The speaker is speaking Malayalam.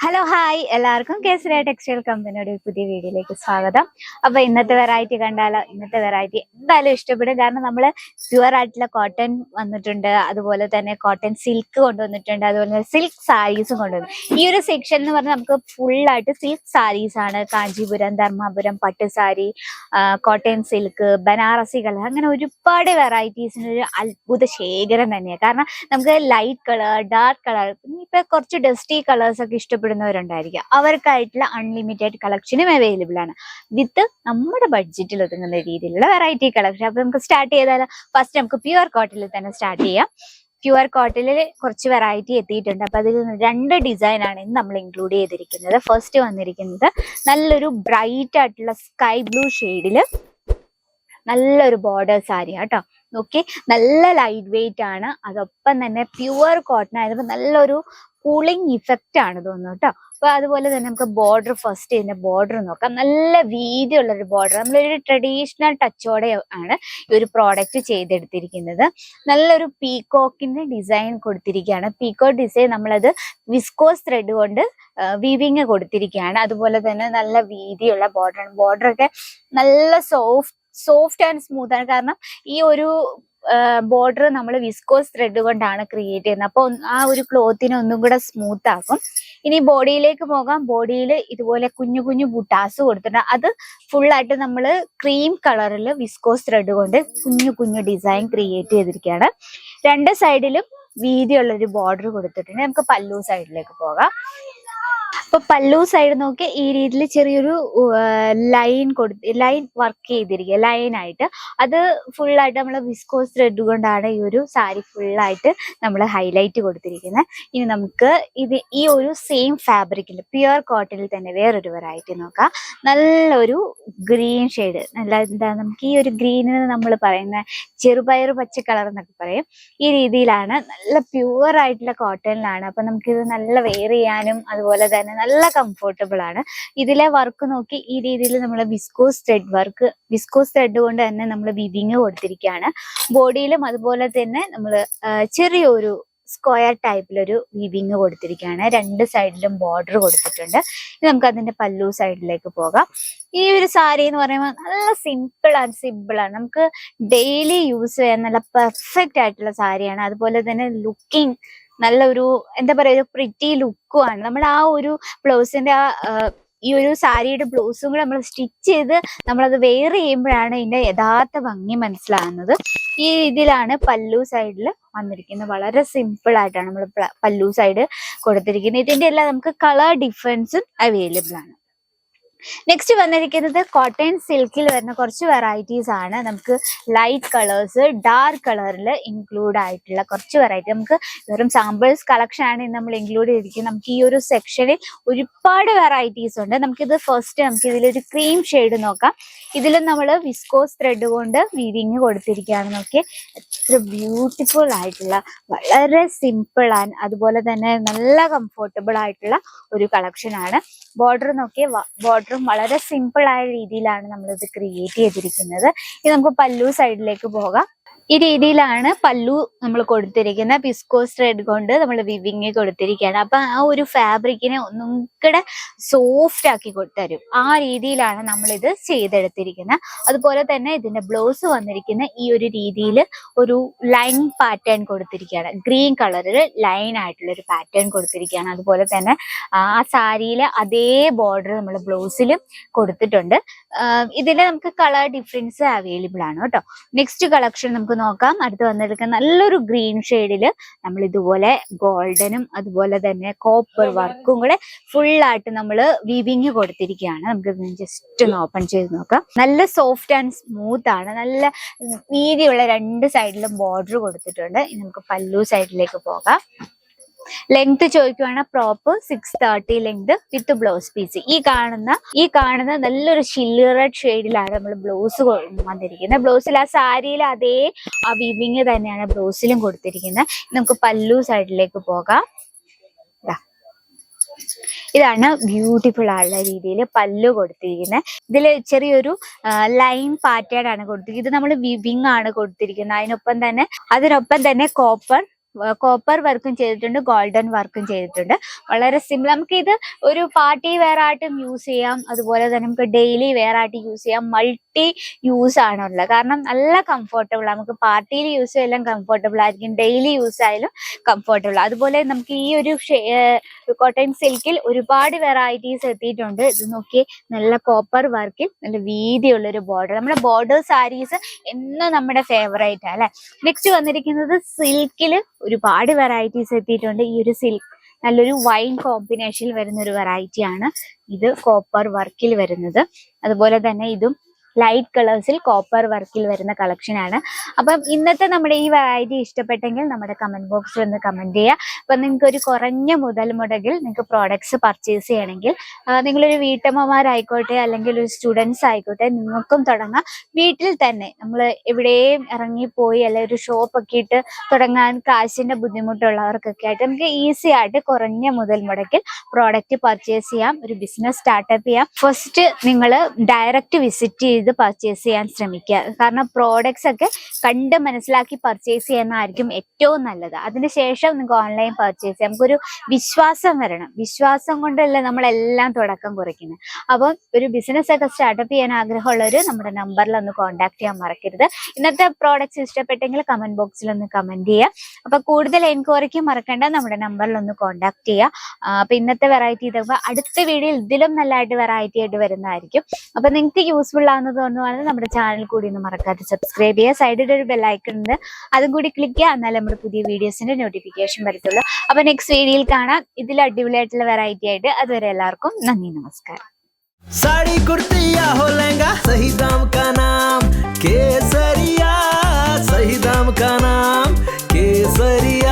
ഹലോ ഹായ് എല്ലാവർക്കും കേസരിയ ടെക്സ്റ്റൈൽ കമ്പനിയുടെ ഒരു പുതിയ വീഡിയോയിലേക്ക് സ്വാഗതം. അപ്പൊ ഇന്നത്തെ വെറൈറ്റി കണ്ടാലോ? ഇന്നത്തെ വെറൈറ്റി എന്തായാലും ഇഷ്ടപ്പെടും. കാരണം നമ്മള് പ്യുവർ ആയിട്ടുള്ള കോട്ടൺ വന്നിട്ടുണ്ട്, അതുപോലെ തന്നെ കോട്ടൺ സിൽക്ക് കൊണ്ടുവന്നിട്ടുണ്ട്, അതുപോലെ തന്നെ സിൽക്ക് സാരീസും കൊണ്ടുവന്നു. ഈ ഒരു സെക്ഷൻ എന്ന് പറഞ്ഞാൽ നമുക്ക് ഫുൾ ആയിട്ട് സിൽക്ക് സാരീസ് ആണ്. കാഞ്ചീപുരം, ധർമ്മപുരം പട്ട് sari, cotton silk, Banarasi colour, അങ്ങനെ ഒരുപാട് വെറൈറ്റീസിന് ഒരു അത്ഭുത ശേഖരം തന്നെയാണ്. കാരണം നമുക്ക് ലൈറ്റ് കളർ, ഡാർക്ക് കളർ, ഇപ്പൊ കുറച്ച് ഡസ്റ്റി കളേഴ്സ് ഒക്കെ ഇഷ്ടപ്പെടുന്നവരുണ്ടായിരിക്കും. അവർക്കായിട്ടുള്ള അൺലിമിറ്റഡ് കളക്ഷനും അവൈലബിൾ ആണ്, വിത്ത് നമ്മുടെ ബഡ്ജറ്റിൽ ഒതുങ്ങുന്ന രീതിയിലുള്ള വെറൈറ്റി കളക്ഷൻ. അപ്പൊ നമുക്ക് സ്റ്റാർട്ട് ചെയ്താലോ? ഫസ്റ്റ് നമുക്ക് പ്യുവർ കോട്ടണിൽ തന്നെ സ്റ്റാർട്ട് ചെയ്യാം. പ്യുവർ കോട്ടണിൽ കുറച്ച് വെറൈറ്റി എത്തിയിട്ടുണ്ട്. അപ്പൊ അതിൽ 2 ഡിസൈൻ ആണ് ഇന്ന് നമ്മൾ ഇൻക്ലൂഡ് ചെയ്തിരിക്കുന്നത്. ഫസ്റ്റ് വന്നിരിക്കുന്നത് നല്ലൊരു ബ്രൈറ്റ് ആയിട്ടുള്ള സ്കൈ ബ്ലൂ ഷെയ്ഡില് നല്ലൊരു ബോർഡർ സാരി കേട്ടോ. നോക്കി, നല്ല ലൈറ്റ് വെയിറ്റ് ആണ്, അതൊപ്പം തന്നെ പ്യുവർ കോട്ടൺ ആയതുകൊണ്ട് നല്ലൊരു കൂളിംഗ് ഇഫക്റ്റ് ആണ് തോന്നുന്നു കേട്ടോ. അപ്പൊ അതുപോലെ തന്നെ നമുക്ക് ബോർഡർ, ഫസ്റ്റ് ഇതിന്റെ ബോർഡർ നോക്കാം. നല്ല വീതിയുള്ളൊരു ബോർഡർ, നമ്മളൊരു ട്രഡീഷണൽ ടച്ചോടെ ആണ് ഈ ഒരു പ്രോഡക്റ്റ് ചെയ്തെടുത്തിരിക്കുന്നത്. നല്ലൊരു പീകോക്കിന്റെ ഡിസൈൻ കൊടുത്തിരിക്കുകയാണ്. പീകോക്ക് ഡിസൈൻ നമ്മളത് വിസ്കോസ് ത്രെഡ് കൊണ്ട് വീവിങ് കൊടുത്തിരിക്കുകയാണ്. അതുപോലെ തന്നെ നല്ല വീതിയുള്ള ബോർഡറാണ്. ബോർഡറൊക്കെ നല്ല സോഫ്റ്റ് ആൻഡ് സ്മൂത്ത് ആണ്. കാരണം ഈ ഒരു ബോർഡർ നമ്മൾ വിസ്കോസ് ത്രെഡ് കൊണ്ടാണ് ക്രിയേറ്റ് ചെയ്യുന്നത്. അപ്പൊ ആ ഒരു ക്ലോത്തിനെ ഒന്നും കൂടെ സ്മൂത്ത് ആക്കും. ഇനി ബോഡിയിലേക്ക് പോകാം. ബോഡിയിൽ ഇതുപോലെ കുഞ്ഞു കുഞ്ഞു ബുട്ടാസ് കൊടുത്തിട്ടുണ്ട്. അത് ഫുള്ളായിട്ട് നമ്മൾ ക്രീം കളറിൽ വിസ്കോസ് ത്രെഡ് കൊണ്ട് കുഞ്ഞു കുഞ്ഞു ഡിസൈൻ ക്രിയേറ്റ് ചെയ്തിരിക്കുകയാണ്. 2 സൈഡിലും വീതിയുള്ളൊരു ബോർഡർ കൊടുത്തിട്ടുണ്ട്. നമുക്ക് പല്ലു സൈഡിലേക്ക് പോകാം. അപ്പൊ പല്ലു സൈഡ് നോക്കി ഈ രീതിയിൽ ചെറിയൊരു ലൈൻ വർക്ക് ചെയ്തിരിക്കുക, ലൈനായിട്ട്. അത് ഫുള്ളായിട്ട് നമ്മൾ വിസ്കോസ് ത്രെഡ് കൊണ്ടാണ് ഈ ഒരു സാരി ഫുള്ളായിട്ട് നമ്മൾ ഹൈലൈറ്റ് കൊടുത്തിരിക്കുന്നത്. ഇനി നമുക്ക് ഈ ഒരു സെയിം ഫാബ്രിക്കിൽ പ്യുവർ കോട്ടണിൽ തന്നെ വേറൊരു വെറൈറ്റി നോക്കാം. നല്ലൊരു ഗ്രീൻ ഷെയ്ഡ്, നല്ല എന്താ, നമുക്ക് ഈ ഒരു ഗ്രീനിന് നമ്മൾ പറയുന്ന ചെറുപയർ പച്ച കളർ എന്നൊക്കെ പറയും. ഈ രീതിയിലാണ്, നല്ല പ്യുവർ ആയിട്ടുള്ള കോട്ടണിലാണ്. അപ്പൊ നമുക്കിത് നല്ല വെയർ ചെയ്യാനും അതുപോലെ തന്നെ നല്ല കംഫർട്ടബിൾ ആണ്. ഇതിലെ വർക്ക് നോക്കി, ഈ രീതിയിൽ നമ്മൾ വിസ്കോസ് ത്രെഡ് കൊണ്ട് തന്നെ നമ്മൾ വിവിങ് കൊടുത്തിരിക്കുകയാണ്. ബോഡിയിലും അതുപോലെ തന്നെ നമ്മൾ ചെറിയൊരു സ്ക്വയർ ടൈപ്പിലൊരു വിവിങ് കൊടുത്തിരിക്കുകയാണ്. 2 സൈഡിലും ബോർഡർ കൊടുത്തിട്ടുണ്ട്. ഇനി നമുക്ക് അതിന്റെ പല്ലു സൈഡിലേക്ക് പോകാം. ഈ ഒരു സാരി എന്ന് പറയുമ്പോൾ നല്ല സിമ്പിൾ ആണ്. നമുക്ക് ഡെയിലി യൂസ് ചെയ്യാൻ നല്ല പെർഫെക്റ്റ് ആയിട്ടുള്ള സാരിയാണ്. അതുപോലെ തന്നെ ലുക്കിംഗ് നല്ലൊരു എന്താ പറയുക, ഒരു പ്രിറ്റി ലുക്കും ആണ്. നമ്മുടെ ആ ഒരു ബ്ലൗസിന്റെ ഈ ഒരു സാരിയുടെ ബ്ലൗസും കൂടെ നമ്മൾ സ്റ്റിച്ച് ചെയ്ത് നമ്മളത് വെയർ ചെയ്യുമ്പോഴാണ് ഇതിന്റെ യഥാർത്ഥ ഭംഗി മനസ്സിലാകുന്നത്. ഈ രീതിയിലാണ് പല്ലു സൈഡിൽ വന്നിരിക്കുന്നത്. വളരെ സിമ്പിൾ ആയിട്ടാണ് നമ്മൾ പല്ലു സൈഡ് കൊടുത്തിരിക്കുന്നത്. ഇതിന്റെ എല്ലാം നമുക്ക് കളർ ഡിഫറൻസും അവൈലബിൾ ആണ്. നെക്സ്റ്റ് വന്നിരിക്കുന്നത് കോട്ടൺ സിൽക്കിൽ വരുന്ന കുറച്ച് വെറൈറ്റീസ് ആണ്. നമുക്ക് ലൈറ്റ് കളേഴ്സ്, ഡാർക്ക് കളറിൽ ഇൻക്ലൂഡ് ആയിട്ടുള്ള കുറച്ച് വെറൈറ്റി. നമുക്ക് വെറും സാമ്പിൾസ് കളക്ഷൻ ആണ് നമ്മൾ ഇൻക്ലൂഡ് ചെയ്തിരിക്കുന്നത്. നമുക്ക് ഈ ഒരു സെക്ഷനിൽ ഒരുപാട് വെറൈറ്റീസ് ഉണ്ട്. നമുക്കിത് ഫസ്റ്റ് നമുക്ക് ഇതിലൊരു ക്രീം ഷെയ്ഡ് നോക്കാം. ഇതിലും നമ്മൾ വിസ്കോസ് ത്രെഡ് കൊണ്ട് വീവിങ് കൊടുത്തിരിക്കുകയാണ്. നോക്കി, എത്ര ബ്യൂട്ടിഫുൾ ആയിട്ടുള്ള, വളരെ സിമ്പിൾ ആണ്, അതുപോലെ തന്നെ നല്ല കംഫർട്ടബിൾ ആയിട്ടുള്ള ഒരു കളക്ഷൻ ആണ്. ബോർഡർ നോക്കിയ ബോർഡറും വളരെ സിമ്പിൾ ആയ രീതിയിലാണ് നമ്മളിത് ക്രിയേറ്റ് ചെയ്തിരിക്കുന്നത്. ഇനി നമുക്ക് പല്ലു സൈഡിലേക്ക് പോകാം. ഈ രീതിയിലാണ് പല്ലു നമ്മൾ കൊടുത്തിരിക്കുന്നത്. വിസ്കോസ് ത്രെഡ് കൊണ്ട് നമ്മൾ വിവിങ് കൊടുത്തിരിക്കുകയാണ്. അപ്പൊ ആ ഒരു ഫാബ്രിക്കിനെ ഒന്നും കൂടെ സോഫ്റ്റ് ആക്കി തരും. ആ രീതിയിലാണ് നമ്മളിത് ചെയ്തെടുത്തിരിക്കുന്നത്. അതുപോലെ തന്നെ ഇതിന്റെ ബ്ലൗസ് വന്നിരിക്കുന്ന ഈ ഒരു രീതിയിൽ ഒരു ലൈൻ പാറ്റേൺ കൊടുത്തിരിക്കുകയാണ്. ഗ്രീൻ കളറിൽ ലൈൻ ആയിട്ടുള്ള ഒരു പാറ്റേൺ കൊടുത്തിരിക്കുകയാണ്. അതുപോലെ തന്നെ ആ സാരിയിലെ അതേ ബോർഡർ നമ്മൾ ബ്ലൗസിലും കൊടുത്തിട്ടുണ്ട്. ഇതിൽ നമുക്ക് കളർ ഡിഫറൻസ് അവൈലബിൾ ആണ് കേട്ടോ. നെക്സ്റ്റ് കളക്ഷൻ നമുക്ക് നോക്കാം. അടുത്ത് വന്നിരിക്കുന്ന നല്ലൊരു ഗ്രീൻ ഷെയ്ഡില് നമ്മൾ ഇതുപോലെ ഗോൾഡനും അതുപോലെ തന്നെ കോപ്പർ വർക്കും കൂടെ ഫുള്ളായിട്ട് നമ്മൾ വീവിങ് കൊടുത്തിരിക്കുകയാണ്. നമുക്ക് ജസ്റ്റ് ഒന്ന് ഓപ്പൺ ചെയ്ത് നോക്കാം. നല്ല സോഫ്റ്റ് ആൻഡ് സ്മൂത്ത് ആണ്. നല്ല വീതിയുള്ള 2 സൈഡിലും ബോർഡർ കൊടുത്തിട്ടുണ്ട്. ഇനി നമുക്ക് പല്ലു സൈഡിലേക്ക് പോകാം. ലെങ്ത് ചോദിക്കുവാണ്, proper 630 length with blouse piece. ഈ കാണുന്ന നല്ലൊരു റെഡ് ഷെയ്ഡിലാണ് നമ്മൾ ബ്ലൗസ് വന്നിരിക്കുന്നത്. ബ്ലൗസിൽ ആ സാരിയിൽ അതേ ആ വിവിങ് തന്നെയാണ് ബ്ലൗസിലും കൊടുത്തിരിക്കുന്നത്. നമുക്ക് പല്ലു സൈഡിലേക്ക് പോകാം. ഇതാണ് ബ്യൂട്ടിഫുൾ ആയുള്ള രീതിയിൽ പല്ലു കൊടുത്തിരിക്കുന്നത്. ഇതിൽ ചെറിയൊരു ലൈൻ പാറ്റേൺ ആണ് കൊടുത്തിരിക്കുന്നത്. ഇത് നമ്മൾ വിവിങ് ആണ് കൊടുത്തിരിക്കുന്നത്. അതിനൊപ്പം തന്നെ കോപ്പർ കോപ്പർ വർക്കും ചെയ്തിട്ടുണ്ട്, ഗോൾഡൻ വർക്കും ചെയ്തിട്ടുണ്ട്. വളരെ സിമ്പിൾ. നമുക്ക് ഇത് ഒരു പാർട്ടി വെയർ ആയിട്ടും യൂസ് ചെയ്യാം, അതുപോലെ തന്നെ നമുക്ക് ഡെയിലി വെയർ ആയിട്ട് യൂസ് ചെയ്യാം. മൾട്ടി യൂസ് ആണുള്ളത്, കാരണം നല്ല കംഫർട്ടബിൾ. നമുക്ക് പാർട്ടിയിൽ യൂസ് ചെയ്യാൻ കംഫർട്ടബിൾ ആയിരിക്കും, ഡെയിലി യൂസ് ആയാലും കംഫർട്ടബിൾ. അതുപോലെ നമുക്ക് ഈ ഒരു കോട്ടൺ സിൽക്കിൽ ഒരുപാട് വെറൈറ്റീസ് എത്തിയിട്ടുണ്ട്. ഇത് നോക്കി, നല്ല കോപ്പർ വർക്കിൽ നല്ല വീതിയുള്ള ഒരു ബോർഡർ. നമ്മുടെ ബോർഡർ സാരീസ് എന്നും നമ്മുടെ ഫേവറേറ്റ് ആണ് അല്ലെ. നെക്സ്റ്റ് വന്നിരിക്കുന്നത് സിൽക്കിൽ ഒരുപാട് വെറൈറ്റീസ് എത്തിയിട്ടുണ്ട്. ഈ ഒരു സിൽക്ക് നല്ലൊരു വൈൻ കോമ്പിനേഷനിൽ വരുന്ന ഒരു വെറൈറ്റി ആണ് ഇത്, കോപ്പർ വർക്കിൽ വരുന്നത്. അതുപോലെ തന്നെ ഇതും ലൈറ്റ് കളേഴ്സിൽ കോപ്പർ വർക്കിൽ വരുന്ന കളക്ഷൻ ആണ്. അപ്പം ഇന്നത്തെ നമ്മുടെ ഈ വെറൈറ്റി ഇഷ്ടപ്പെട്ടെങ്കിൽ നമ്മുടെ കമന്റ് ബോക്സിൽ ഒന്ന് കമന്റ് ചെയ്യുക. അപ്പം നിങ്ങൾക്ക് ഒരു കുറഞ്ഞ മുതൽ മുടക്കിൽ നിങ്ങൾക്ക് പ്രോഡക്ട്സ് പർച്ചേസ് ചെയ്യണമെങ്കിൽ, നിങ്ങളൊരു വീട്ടമ്മമാരായിക്കോട്ടെ അല്ലെങ്കിൽ ഒരു സ്റ്റുഡൻസ് ആയിക്കോട്ടെ, നിങ്ങൾക്കും തുടങ്ങാം. വീട്ടിൽ തന്നെ നമ്മൾ എവിടെയും ഇറങ്ങിപ്പോയി അല്ലെങ്കിൽ ഒരു ഷോപ്പൊക്കെ ഇട്ട് തുടങ്ങാൻ കാശിന്റെ ബുദ്ധിമുട്ടുള്ളവർക്കൊക്കെ ആയിട്ട് നമുക്ക് ഈസി ആയിട്ട് കുറഞ്ഞ മുതൽ മുടക്കിൽ പ്രോഡക്റ്റ് പർച്ചേസ് ചെയ്യാം, ഒരു ബിസിനസ് സ്റ്റാർട്ടപ്പ് ചെയ്യാം. ഫസ്റ്റ് നിങ്ങൾ ഡയറക്റ്റ് വിസിറ്റ് ചെയ്ത് പർച്ചേസ് ചെയ്യാൻ ശ്രമിക്കുക. കാരണം പ്രോഡക്ട്സ് ഒക്കെ കണ്ട് മനസ്സിലാക്കി പർച്ചേസ് ചെയ്യുന്നതായിരിക്കും ഏറ്റവും നല്ലത്. അതിനുശേഷം നിങ്ങൾക്ക് ഓൺലൈൻ പർച്ചേസ് ചെയ്യാം. നമുക്കൊരു വിശ്വാസം വരണം. വിശ്വാസം കൊണ്ടല്ലേ നമ്മളെല്ലാം തുടക്കം കുറിക്കുന്നത്. അപ്പം ഒരു ബിസിനസ് ഒക്കെ സ്റ്റാർട്ടപ്പ് ചെയ്യാൻ ആഗ്രഹമുള്ളവർ നമ്മുടെ നമ്പറിൽ ഒന്ന് കോൺടാക്ട് ചെയ്യാൻ മറക്കരുത്. ഇന്നത്തെ പ്രോഡക്ട്സ് ഇഷ്ടപ്പെട്ടെങ്കിൽ കമന്റ് ബോക്സിൽ ഒന്ന് കമന്റ് ചെയ്യുക. അപ്പൊ കൂടുതൽ എൻക്വയറിക്ക് മറക്കണ്ട, നമ്മുടെ നമ്പറിൽ ഒന്ന് കോൺടാക്ട് ചെയ്യുക. അപ്പൊ ഇന്നത്തെ വെറൈറ്റി ഇതൊക്കെ അടുത്ത വീഡിയോയിൽ ഇതിലും നല്ലതായിട്ട് വെറൈറ്റി ആയിട്ട് വരുന്നതായിരിക്കും. അപ്പൊ നിങ്ങൾക്ക് യൂസ്ഫുൾ ആവുന്നത് തോന്നുവാണെങ്കിൽ നമ്മുടെ ചാനൽ കൂടി ഒന്ന് മറക്കാതെ സബ്സ്ക്രൈബ് ചെയ്യുക. സൈഡിൽ ഒരു ബെല്ലൈക്കൺ ഉണ്ട്, അതും കൂടി ക്ലിക്ക് ചെയ്യുക, എന്നാലും നമ്മുടെ പുതിയ വീഡിയോസിന്റെ നോട്ടിഫിക്കേഷൻ വരത്തുള്ളൂ. അപ്പൊ നെക്സ്റ്റ് വീഡിയോയിൽ കാണാം ഇതിൽ അടിപൊളിയായിട്ടുള്ള വെറൈറ്റി ആയിട്ട്. അതുവരെ എല്ലാവർക്കും നന്ദി, നമസ്കാരം. साड़ी कुर्ती या हो लहंगा, सही दाम का नाम केसरिया, सही दाम का नाम केसरिया।